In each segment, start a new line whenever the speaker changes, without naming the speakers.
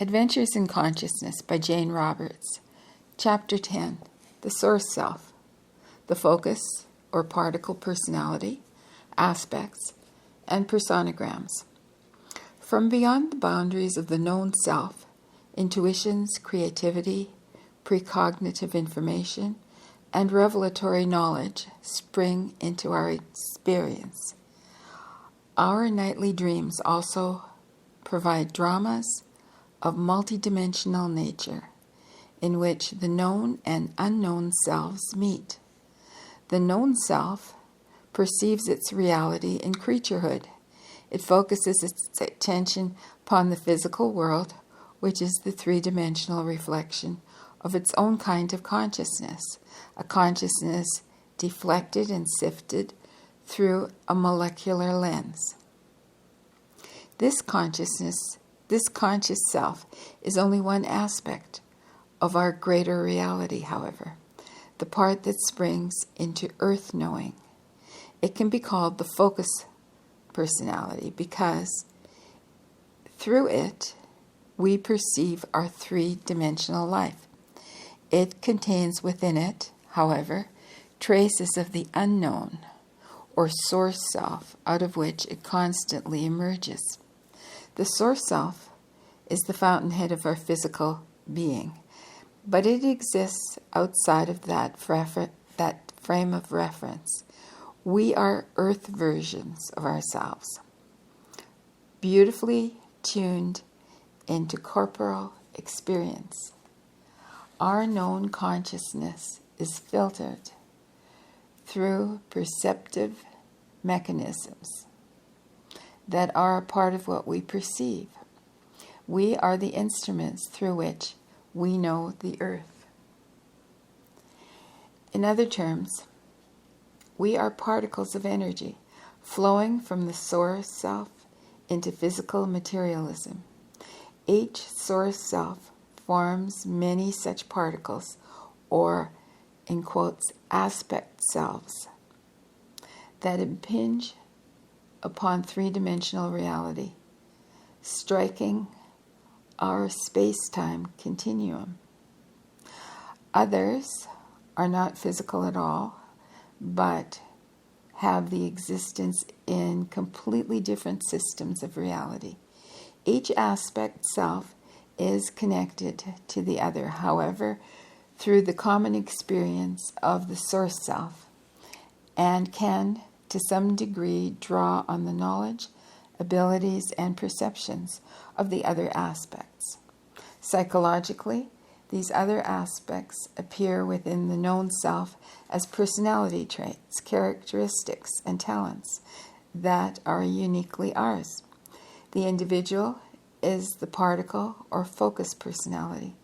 Adventures in Consciousness by Janeroberts. Chapter 10. The Source Self. The Focus or Particle Personality, Aspects, and Personagrams. From beyond the boundaries of the known self, intuitions, creativity, precognitive information, and revelatory knowledge spring into our experience. Our nightly dreams also provide dramas of multidimensional nature, in which the known and unknown selves meet. The known self perceives its reality in creaturehood. It focuses its attention upon the physical world, which is the three-dimensional reflection of its own kind of consciousness, a consciousness deflected and sifted through a molecular lens. This conscious self is only one aspect of our greater reality, however, the part that springs into earth knowing. It can be called the focus personality because through it we perceive our three-dimensional life. It contains within it, however, traces of the unknown or source self out of which it constantly emerges. The source self is the fountainhead of our physical being, but it exists outside of that frame of reference. We are earth versions of ourselves, beautifully tuned into corporal experience. Our known consciousness is filtered through perceptive mechanisms that are a part of what we perceive. We are the instruments through which we know the earth. In other terms, we are particles of energy flowing from the source self into physical materialism. Each source self forms many such particles, or, in quotes, aspect selves, that impinge upon three-dimensional reality, striking our space-time continuum. Others are not physical at all, but have the existence in completely different systems of reality. Each aspect self is connected to the other, however, through the common experience of the source self, and can to some degree draw on the knowledge, abilities, and perceptions of the other aspects. Psychologically, these other aspects appear within the known self as personality traits, characteristics, and talents that are uniquely ours. The individual is the particle or focus personality,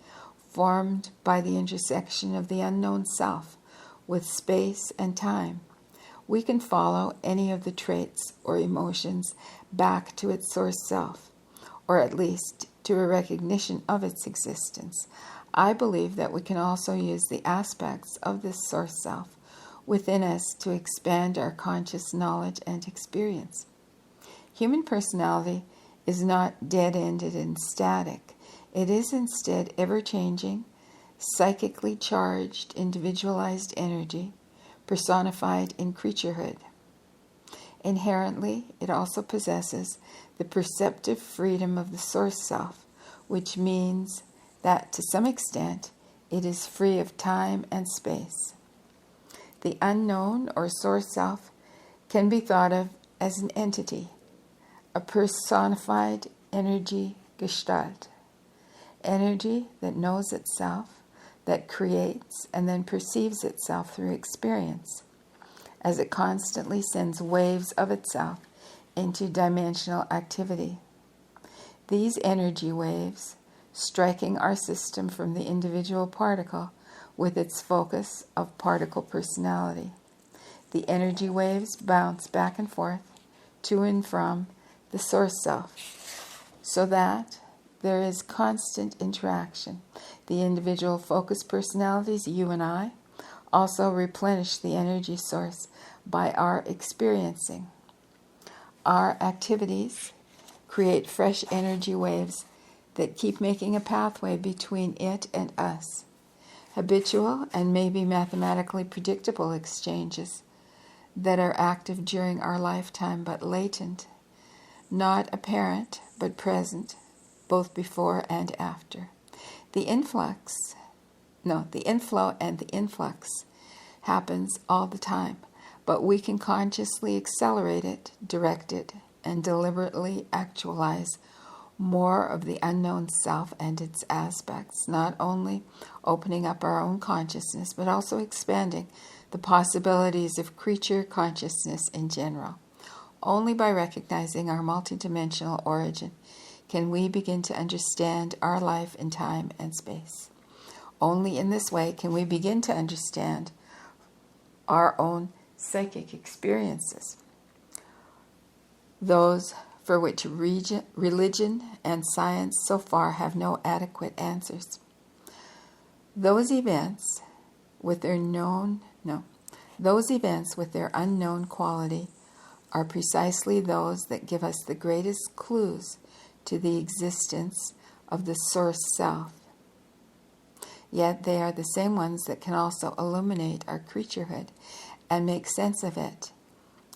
formed by the intersection of the unknown self with space and time. We can follow any of the traits or emotions back to its source self, or at least to a recognition of its existence. I believe that we can also use the aspects of this source self within us to expand our conscious knowledge and experience. Human personality is not dead-ended and static. It is instead ever-changing, psychically charged, individualized energy, personified in creaturehood. Inherently, it also possesses the perceptive freedom of the source self, which means that to some extent it is free of time and space. The unknown or source self can be thought of as an entity, a personified energy gestalt, energy that knows itself, that creates and then perceives itself through experience, as it constantly sends waves of itself into dimensional activity. These energy waves, striking our system from the individual particle with its focus of particle personality. The energy waves bounce back and forth to and from the source self, so that there is constant interaction. The individual focus personalities, you and I, also replenish the energy source by our experiencing. Our activities create fresh energy waves that keep making a pathway between it and us. Habitual and maybe mathematically predictable exchanges that are active during our lifetime but latent, not apparent but present, both before and after. The inflow and the influx happens all the time, but we can consciously accelerate it, direct it, and deliberately actualize more of the unknown self and its aspects, not only opening up our own consciousness, but also expanding the possibilities of creature consciousness in general. Only by recognizing our multidimensional origin can we begin to understand our life in time and space. Only in this way can we begin to understand our own psychic experiences, those for which religion and science so far have no adequate answers. Those events with their unknown quality are precisely those that give us the greatest clues to the existence of the source self. Yet they are the same ones that can also illuminate our creaturehood and make sense of it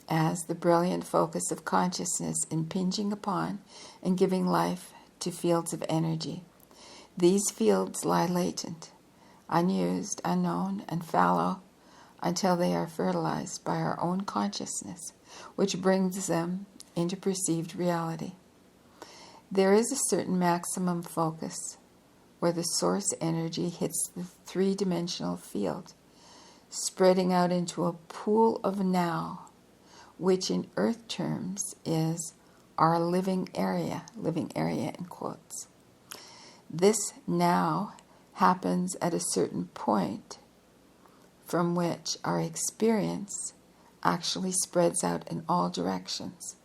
as the brilliant focus of consciousness impinging upon and giving life to fields of energy. These fields lie latent, unused, unknown, and fallow until they are fertilized by our own consciousness, which brings them into perceived reality. There is a certain maximum focus where the source energy hits the three-dimensional field, spreading out into a pool of now, which in earth terms is our living area in quotes. This now happens at a certain point from which our experience actually spreads out in all directions.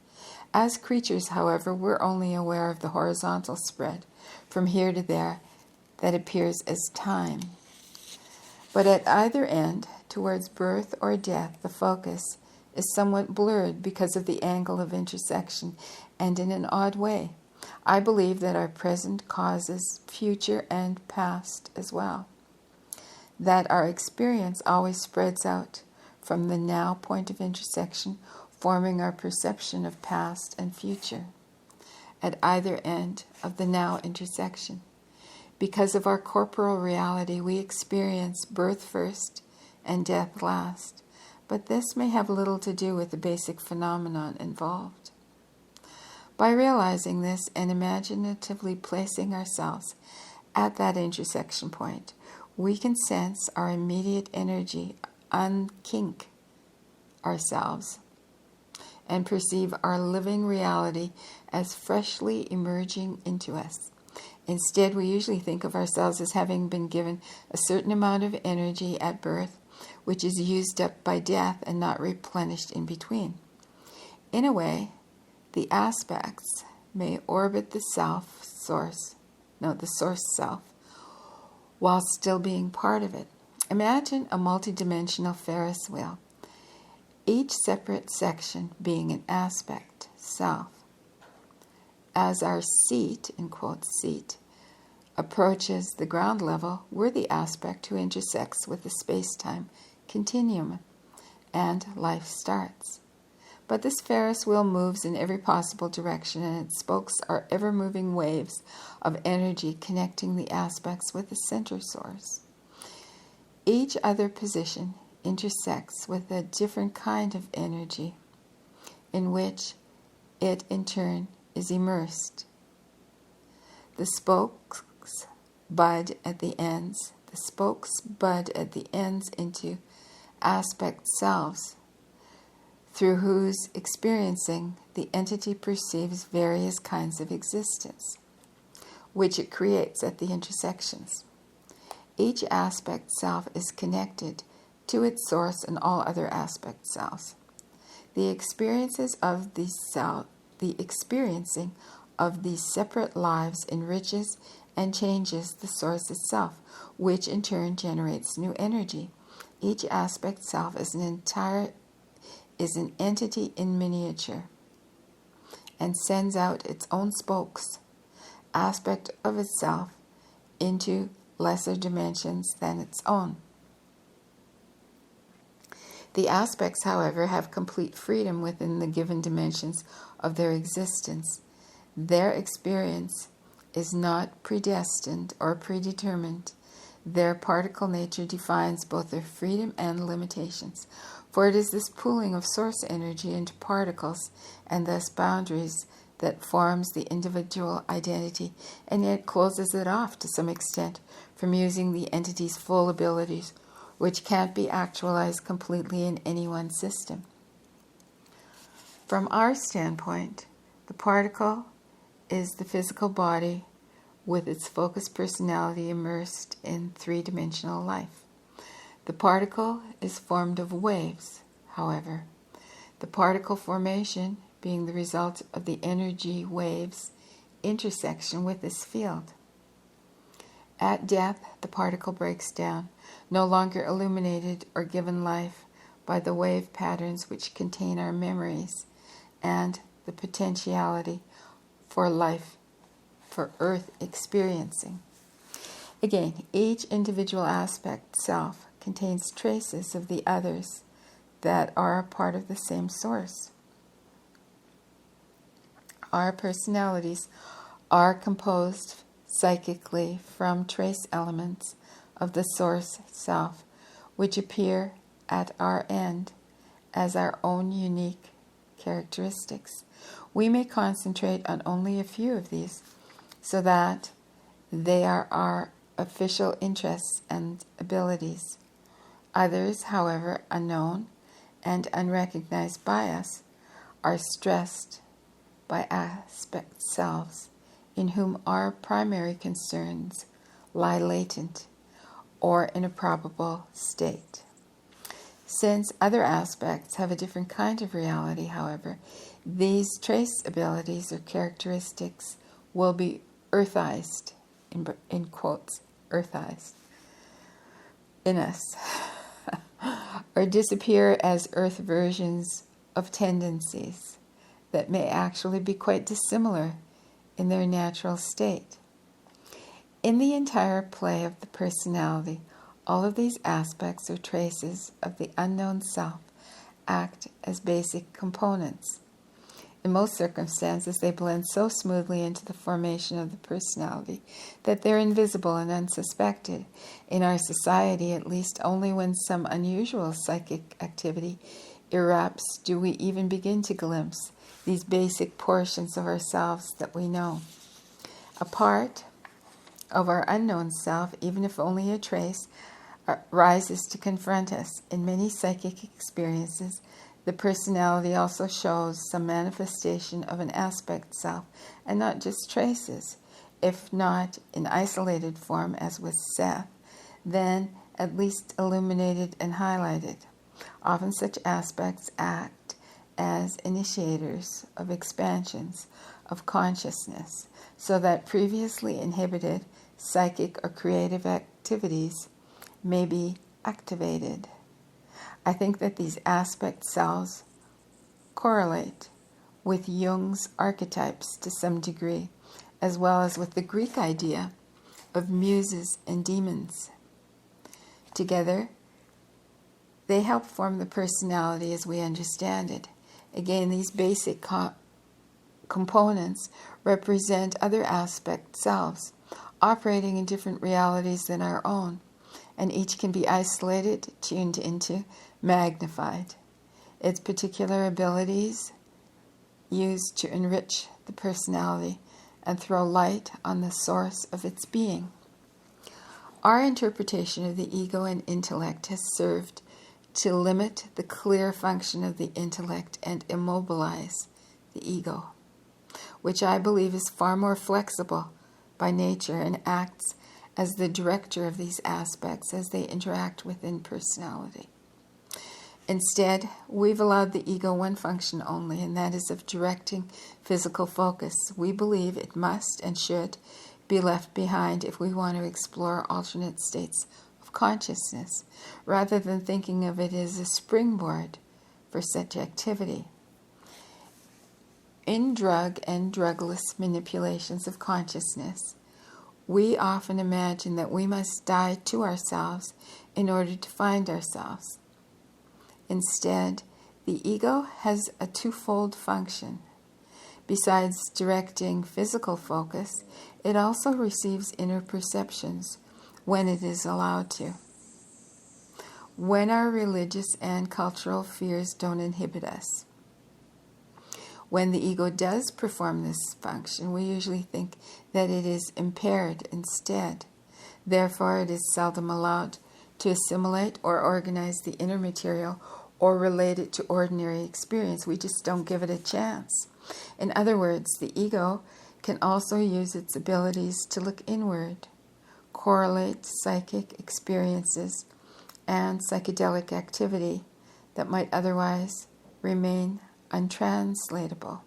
As creatures, however, we're only aware of the horizontal spread from here to there that appears as time. But at either end, towards birth or death, the focus is somewhat blurred because of the angle of intersection, and in an odd way. I believe that our present causes future and past as well. That our experience always spreads out from the now point of intersection, forming our perception of past and future at either end of the now intersection. Because of our corporal reality, we experience birth first and death last. But this may have little to do with the basic phenomenon involved. By realizing this and imaginatively placing ourselves at that intersection point, we can sense our immediate energy unkink ourselves and perceive our living reality as freshly emerging into us. Instead, we usually think of ourselves as having been given a certain amount of energy at birth, which is used up by death and not replenished in between. In a way, the aspects may orbit the source self, while still being part of it. Imagine a multidimensional Ferris wheel, each separate section being an aspect, self. As our seat, in quotes, seat, approaches the ground level, we're the aspect who intersects with the space-time continuum, and life starts. But this Ferris wheel moves in every possible direction, and its spokes are ever-moving waves of energy connecting the aspects with the center source. Each other position intersects with a different kind of energy, in which it, in turn, is immersed. The spokes bud at the ends into aspect selves, through whose experiencing the entity perceives various kinds of existence, which it creates at the intersections. Each aspect self is connected to its source and all other aspect selves. The experiencing of these separate lives enriches and changes the source itself, which in turn generates new energy. Each aspect self is an entity in miniature and sends out its own spokes aspect of itself into lesser dimensions than its own. The aspects, however, have complete freedom within the given dimensions of their existence. Their experience is not predestined or predetermined. Their particle nature defines both their freedom and limitations, for it is this pooling of source energy into particles and thus boundaries that forms the individual identity, and yet closes it off to some extent from using the entity's full abilities, which can't be actualized completely in any one system. From our standpoint, the particle is the physical body with its focused personality immersed in three-dimensional life. The particle is formed of waves, however, the particle formation being the result of the energy waves' intersection with this field. At death, the particle breaks down, no longer illuminated or given life by the wave patterns which contain our memories and the potentiality for life, for earth experiencing. Again, each individual aspect self contains traces of the others that are a part of the same source. Our personalities are composed psychically from trace elements of the source self, which appear at our end as our own unique characteristics. We may concentrate on only a few of these, so that they are our official interests and abilities. Others, however, unknown and unrecognized by us, are stressed by aspect selves in whom our primary concerns lie latent or in a probable state. Since other aspects have a different kind of reality, however, these trace abilities or characteristics will be earthized, in quotes, earthized, in us, or disappear as earth versions of tendencies that may actually be quite dissimilar in their natural state. In the entire play of the personality, all of these aspects or traces of the unknown self act as basic components. In most circumstances, they blend so smoothly into the formation of the personality that they're invisible and unsuspected. In our society, at least, only when some unusual psychic activity erupts do we even begin to glimpse these basic portions of ourselves that we know. A part of our unknown self, even if only a trace, rises to confront us. In many psychic experiences, the personality also shows some manifestation of an aspect self, and not just traces. If not in isolated form, as with Seth, then at least illuminated and highlighted. Often such aspects act as initiators of expansions of consciousness, so that previously inhibited psychic or creative activities may be activated. I think that these aspect selves correlate with Jung's archetypes to some degree, as well as with the Greek idea of muses and demons. Together, they help form the personality as we understand it. Again, these basic components represent other aspect selves, operating in different realities than our own, and each can be isolated, tuned into, magnified. Its particular abilities used to enrich the personality and throw light on the source of its being. Our interpretation of the ego and intellect has served to limit the clear function of the intellect and immobilize the ego, which I believe is far more flexible by nature and acts as the director of these aspects as they interact within personality. Instead, we've allowed the ego one function only, and that is of directing physical focus. We believe it must and should be left behind if we want to explore alternate states of consciousness, rather than thinking of it as a springboard for such activity. In drug and drugless manipulations of consciousness, we often imagine that we must die to ourselves in order to find ourselves. Instead, the ego has a twofold function. Besides directing physical focus, it also receives inner perceptions when it is allowed to. When our religious and cultural fears don't inhibit us. When the ego does perform this function, we usually think that it is impaired instead. Therefore, it is seldom allowed to assimilate or organize the inner material or relate it to ordinary experience. We just don't give it a chance. In other words, the ego can also use its abilities to look inward, correlate psychic experiences and psychedelic activity that might otherwise remain untranslatable.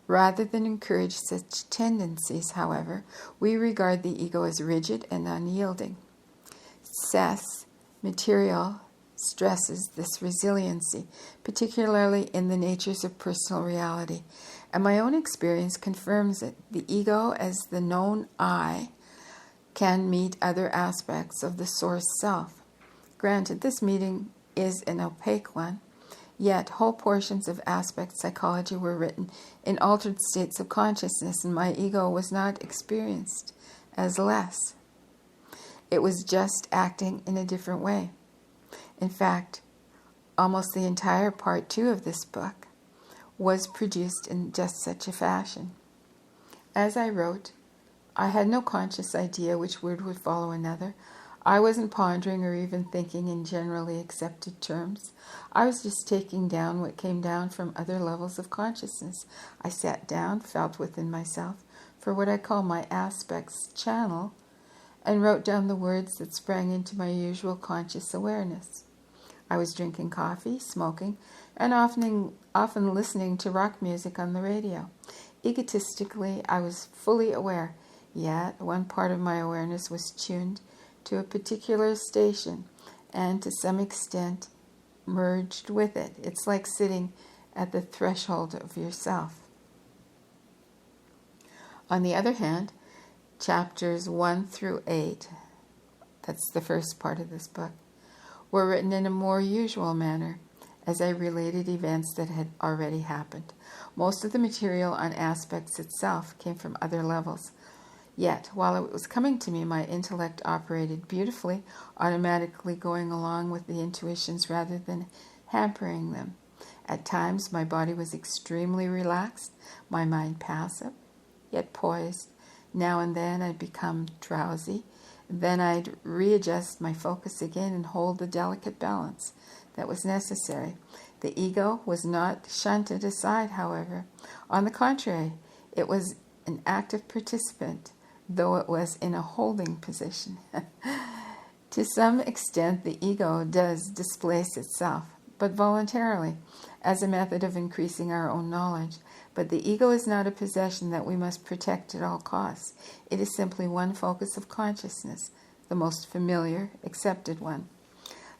Rather than encourage such tendencies, however, we regard the ego as rigid and unyielding. Seth Material stresses this resiliency, particularly in the natures of personal reality, and my own experience confirms it. The ego, as the known I, can meet other aspects of the source self. Granted, this meeting is an opaque one, yet whole portions of aspect psychology were written in altered states of consciousness, and my ego was not experienced as less. It was just acting in a different way. In fact, almost the entire part 2 of this book was produced in just such a fashion. As I wrote, I had no conscious idea which word would follow another. I wasn't pondering or even thinking in generally accepted terms. I was just taking down what came down from other levels of consciousness. I sat down, felt within myself for what I call my aspects channel, and wrote down the words that sprang into my usual conscious awareness. I was drinking coffee, smoking, and often listening to rock music on the radio. Egotistically, I was fully aware, yet one part of my awareness was tuned to a particular station and to some extent merged with it. It's like sitting at the threshold of yourself. On the other hand, chapters 1 through 8, that's the first part of this book, were written in a more usual manner as I related events that had already happened. Most of the material on aspects itself came from other levels. Yet, while it was coming to me, my intellect operated beautifully, automatically going along with the intuitions rather than hampering them. At times, my body was extremely relaxed, my mind passive, yet poised. Now and then, I'd become drowsy. Then I'd readjust my focus again and hold the delicate balance that was necessary. The ego was not shunted aside, however. On the contrary, it was an active participant, though it was in a holding position. To some extent, the ego does displace itself, but voluntarily, as a method of increasing our own knowledge. But the ego is not a possession that we must protect at all costs. It is simply one focus of consciousness, the most familiar, accepted one.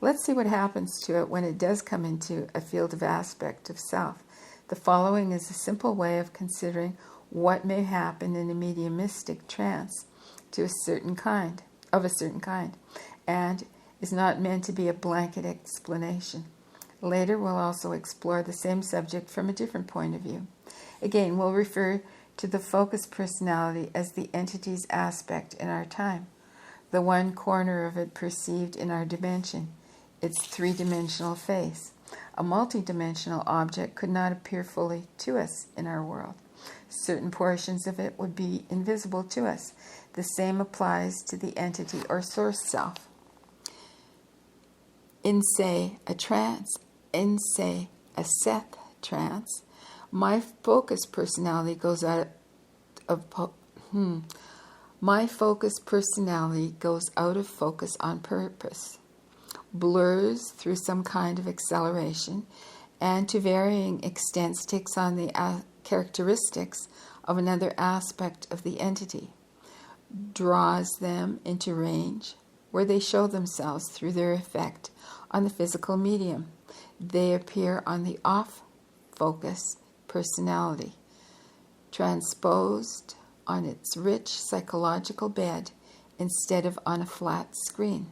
Let's see what happens to it when it does come into a field of aspect of self. The following is a simple way of considering what may happen in a mediumistic trance of a certain kind, and is not meant to be a blanket explanation. Later, we'll also explore the same subject from a different point of view. Again, we'll refer to the focused personality as the entity's aspect in our time, the one corner of it perceived in our dimension, its three-dimensional face. A multidimensional object could not appear fully to us in our world. Certain portions of it would be invisible to us. The same applies to the entity or source self. In, say, a trance, in, say, a Seth trance, my focused personality goes out of focus on purpose, blurs through some kind of acceleration, and to varying extents takes on the characteristics of another aspect of the entity, draws them into range, where they show themselves through their effect on the physical medium. They appear on the off-focus personality, transposed on its rich psychological bed instead of on a flat screen.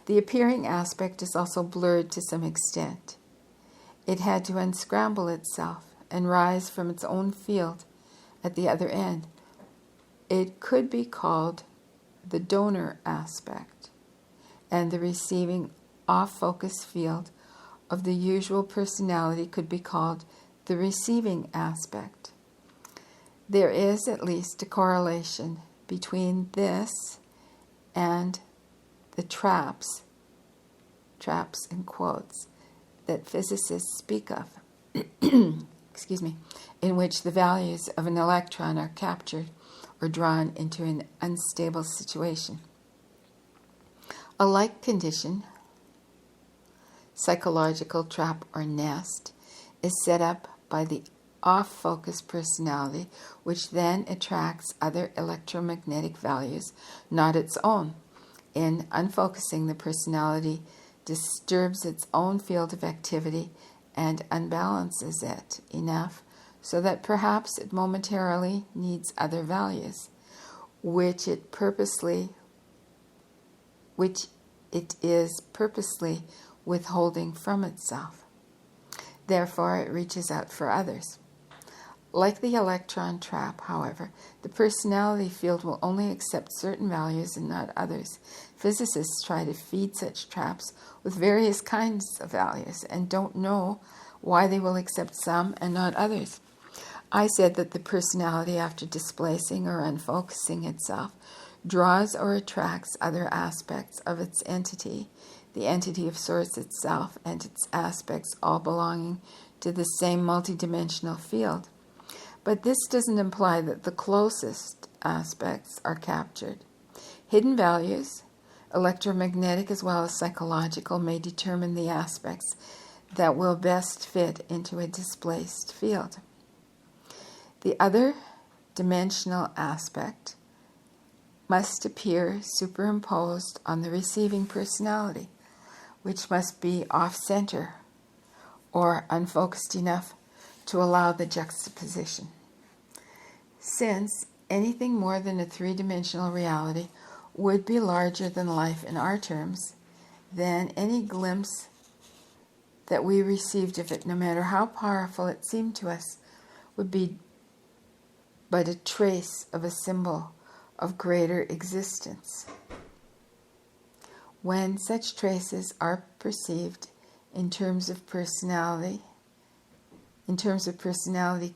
The appearing aspect is also blurred to some extent. It had to unscramble itself and rise from its own field at the other end. It could be called the donor aspect, and the receiving off-focus field of the usual personality could be called the receiving aspect. There is at least a correlation between this and the traps in quotes, that physicists speak of, excuse me, in which the values of an electron are captured or drawn into an unstable situation. A like condition, psychological trap or nest, is set up by the off-focus personality, which then attracts other electromagnetic values, not its own. In unfocusing, the personality disturbs its own field of activity and unbalances it enough so that perhaps it momentarily needs other values, which it is purposely withholding from itself. Therefore, it reaches out for others. Like the electron trap, however, the personality field will only accept certain values and not others. Physicists try to feed such traps with various kinds of values and don't know why they will accept some and not others. I said that the personality, after displacing or unfocusing itself, draws or attracts other aspects of its entity, the entity of Source itself and its aspects all belonging to the same multidimensional field. But this doesn't imply that the closest aspects are captured. Hidden values, electromagnetic as well as psychological, may determine the aspects that will best fit into a displaced field. The other dimensional aspect must appear superimposed on the receiving personality, which must be off-center or unfocused enough to allow the juxtaposition. Since anything more than a three-dimensional reality would be larger than life in our terms, then any glimpse that we received of it, no matter how powerful it seemed to us, would be but a trace of a symbol of greater existence. When such traces are perceived in terms of personality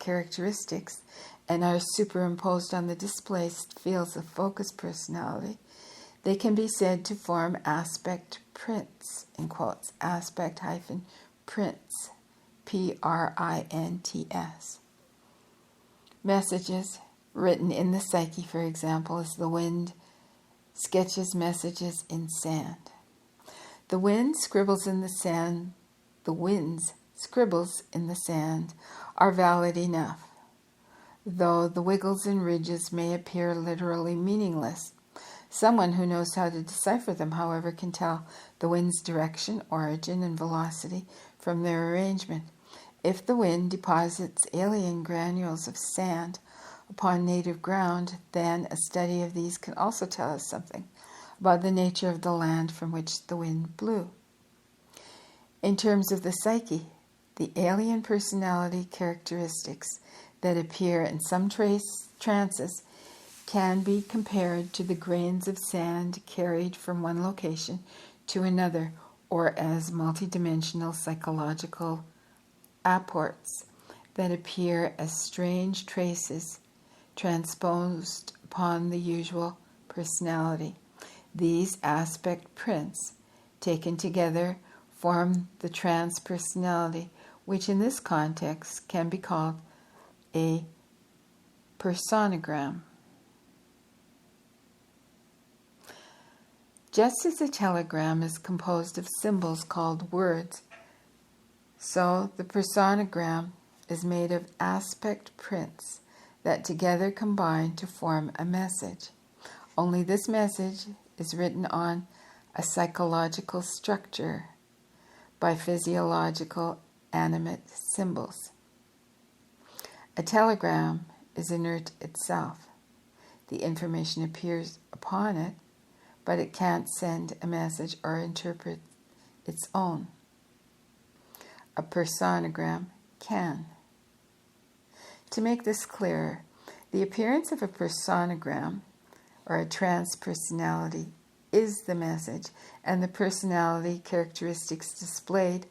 characteristics, and are superimposed on the displaced fields of focus personality, they can be said to form aspect prints, in quotes, aspect-prints, P-R-I-N-T-S. Messages written in the psyche, for example, as the wind sketches messages in sand. The wind scribbles in the sand, the wind's scribbles in the sand are valid enough, though the wiggles and ridges may appear literally meaningless. Someone who knows how to decipher them, however, can tell the wind's direction, origin, and velocity from their arrangement. If the wind deposits alien granules of sand upon native ground, then a study of these can also tell us something about the nature of the land from which the wind blew. In terms of the psyche, the alien personality characteristics that appear in some trances can be compared to the grains of sand carried from one location to another, or as multidimensional psychological apports that appear as strange traces transposed upon the usual personality. These aspect prints, taken together, form the trance personality, which in this context can be called a personagram. Just as a telegram is composed of symbols called words, so the personagram is made of aspect prints that together combine to form a message. Only this message is written on a psychological structure by physiological animate symbols. A telegram is inert itself. The information appears upon it, but it can't send a message or interpret its own. A personagram can. To make this clearer, the appearance of a personagram or a trance personality is the message, and the personality characteristics displayed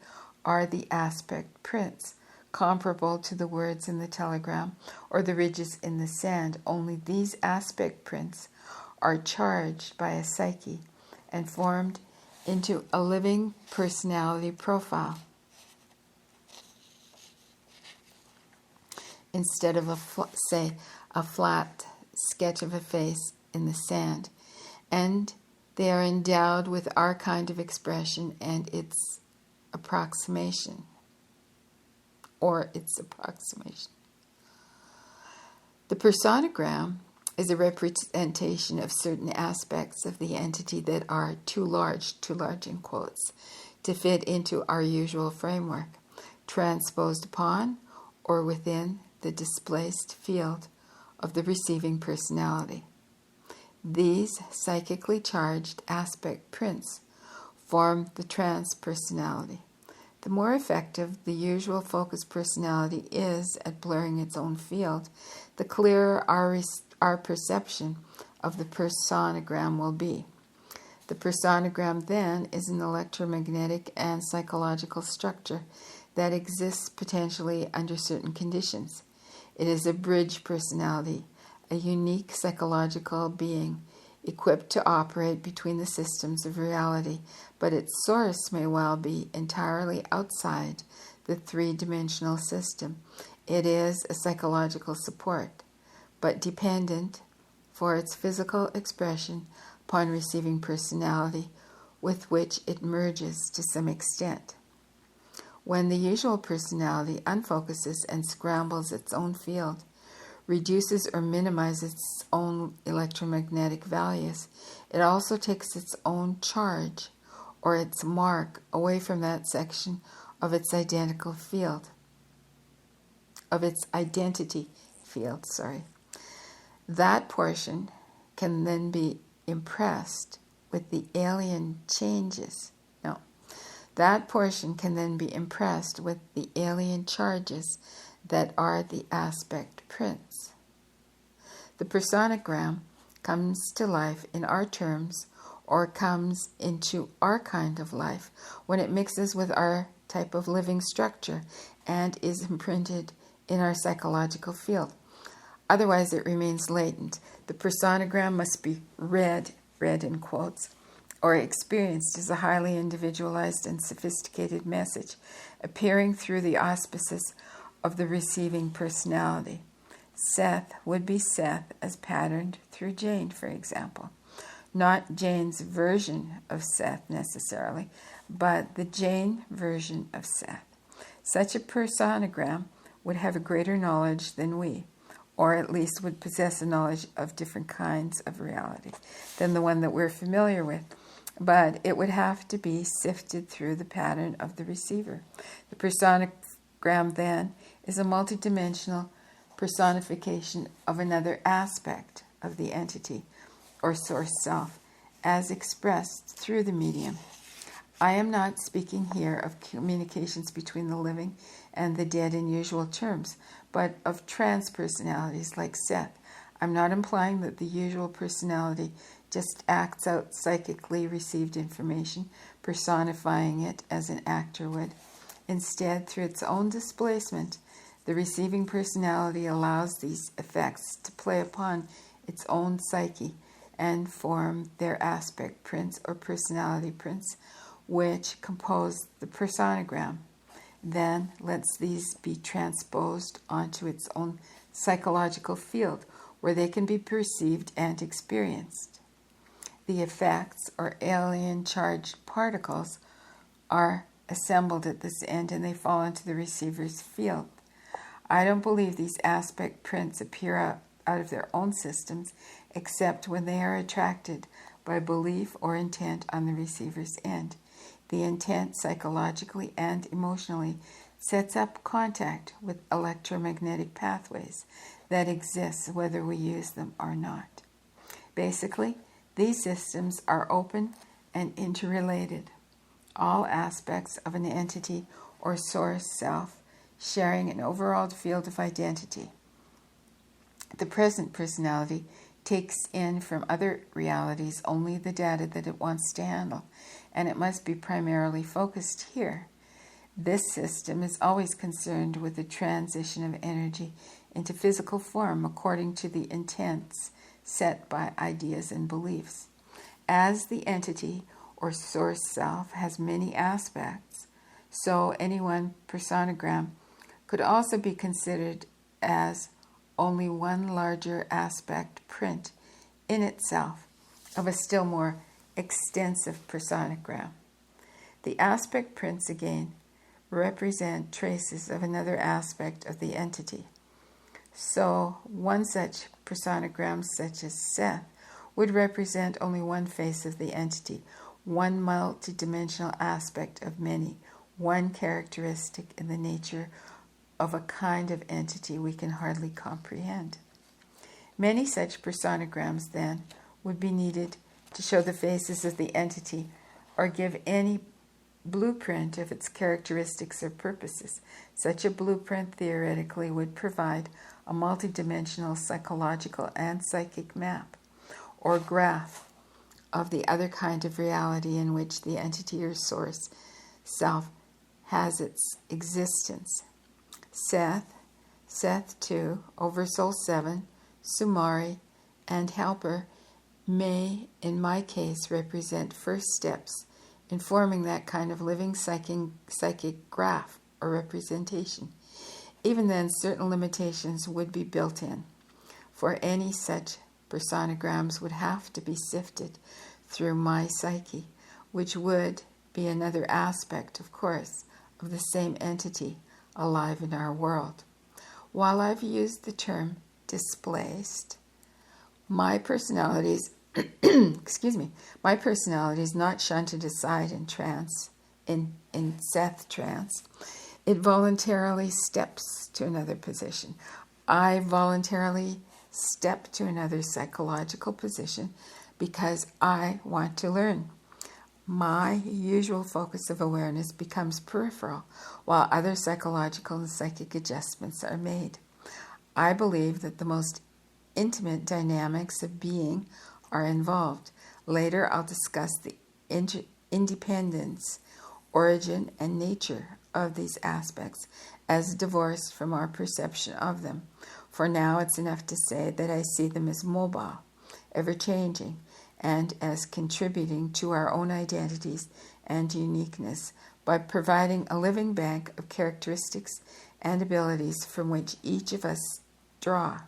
are the aspect prints, comparable to the words in the telegram or the ridges in the sand. Only these aspect prints are charged by a psyche and formed into a living personality profile, instead of a flat sketch of a face in the sand. And they are endowed with our kind of expression and its approximation. The personagram is a representation of certain aspects of the entity that are too large in quotes, to fit into our usual framework, transposed upon or within the displaced field of the receiving personality. These psychically charged aspect prints form the trance personality. The more effective the usual focus personality is at blurring its own field, the clearer our perception of the personagram will be. The personagram, then, is an electromagnetic and psychological structure that exists potentially under certain conditions. It is a bridge personality, a unique psychological being equipped to operate between the systems of reality, but its source may well be entirely outside the three-dimensional system. It is a psychological support, but dependent for its physical expression upon receiving personality, with which it merges to some extent. When the usual personality unfocuses and scrambles its own field, reduces or minimizes its own electromagnetic values, it also takes its own charge or its mark away from that section of its identity field. That portion can then be impressed with the alien charges that are the aspect prints. The personagram comes to life in our terms, or comes into our kind of life, when it mixes with our type of living structure and is imprinted in our psychological field. Otherwise, it remains latent. The personagram must be read in quotes, or experienced as a highly individualized and sophisticated message, appearing through the auspices of the receiving personality. Seth would be Seth as patterned through Jane, for example. Not Jane's version of Seth necessarily, but the Jane version of Seth. Such a personagram would have a greater knowledge than we, or at least would possess a knowledge of different kinds of reality than the one that we're familiar with. But it would have to be sifted through the pattern of the receiver. The personagram, then, is a multidimensional personification of another aspect of the entity or source self, as expressed through the medium. I am not speaking here of communications between the living and the dead in usual terms, but of trance personalities like Seth. I'm not implying that the usual personality just acts out psychically received information, personifying it as an actor would. Instead, through its own displacement, the receiving personality allows these effects to play upon its own psyche and form their aspect prints or personality prints, which compose the personagram. Then lets these be transposed onto its own psychological field, where they can be perceived and experienced. The effects, or alien charged particles, are assembled at this end and they fall into the receiver's field. I don't believe these aspect prints appear out of their own systems, except when they are attracted by belief or intent on the receiver's end. The intent, psychologically and emotionally, sets up contact with electromagnetic pathways that exist whether we use them or not. Basically, these systems are open and interrelated, all aspects of an entity or source self sharing an overall field of identity. The present personality takes in from other realities only the data that it wants to handle, and it must be primarily focused here. This system is always concerned with the transition of energy into physical form according to the intents set by ideas and beliefs. As the entity or source self has many aspects, so any one personagram could also be considered as only one larger aspect print in itself of a still more extensive personagram. The aspect prints again represent traces of another aspect of the entity. So one such personagram, such as Seth, would represent only one face of the entity, one multidimensional aspect of many, one characteristic in the nature of a kind of entity we can hardly comprehend. Many such personagrams, then, would be needed to show the faces of the entity or give any blueprint of its characteristics or purposes. Such a blueprint theoretically would provide a multidimensional psychological and psychic map or graph of the other kind of reality in which the entity or source self has its existence. Seth 2, Oversoul 7, Sumari, and Helper may, in my case, represent first steps in forming that kind of living psychic graph or representation. Even then, certain limitations would be built in, for any such personagrams would have to be sifted through my psyche, which would be another aspect, of course, of the same entity alive in our world. While I've used the term displaced, my personality is not shunted aside in trance, in Seth trance. It voluntarily steps to another position. I voluntarily step to another psychological position because I want to learn. My usual focus of awareness becomes peripheral, while other psychological and psychic adjustments are made. I believe that the most intimate dynamics of being are involved. Later, I'll discuss the independence, origin, and nature of these aspects as divorced from our perception of them. For now, it's enough to say that I see them as mobile, ever-changing, and as contributing to our own identities and uniqueness by providing a living bank of characteristics and abilities from which each of us draw.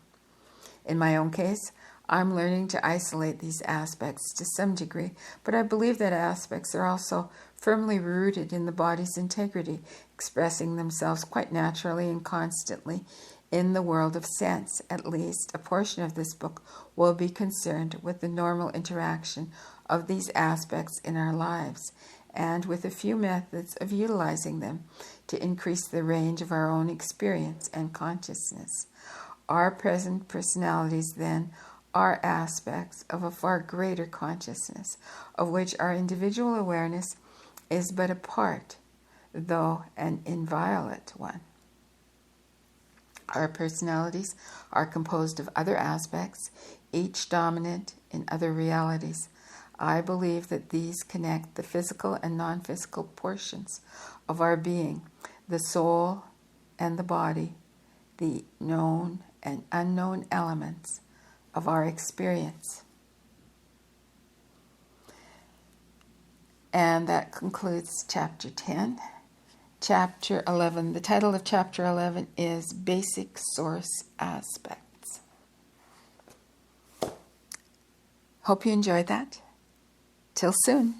In my own case, I'm learning to isolate these aspects to some degree, but I believe that aspects are also firmly rooted in the body's integrity, expressing themselves quite naturally and constantly in the world of sense. At least a portion of this book will be concerned with the normal interaction of these aspects in our lives and with a few methods of utilizing them to increase the range of our own experience and consciousness. Our present personalities, then, are aspects of a far greater consciousness, of which our individual awareness is but a part, though an inviolate one. Our personalities are composed of other aspects, each dominant in other realities. I believe that these connect the physical and non-physical portions of our being, the soul and the body, the known and unknown elements of our experience. And that concludes Chapter 10. Chapter 11. The title of Chapter 11 is Basic Source Aspects. Hope you enjoyed that. Till soon.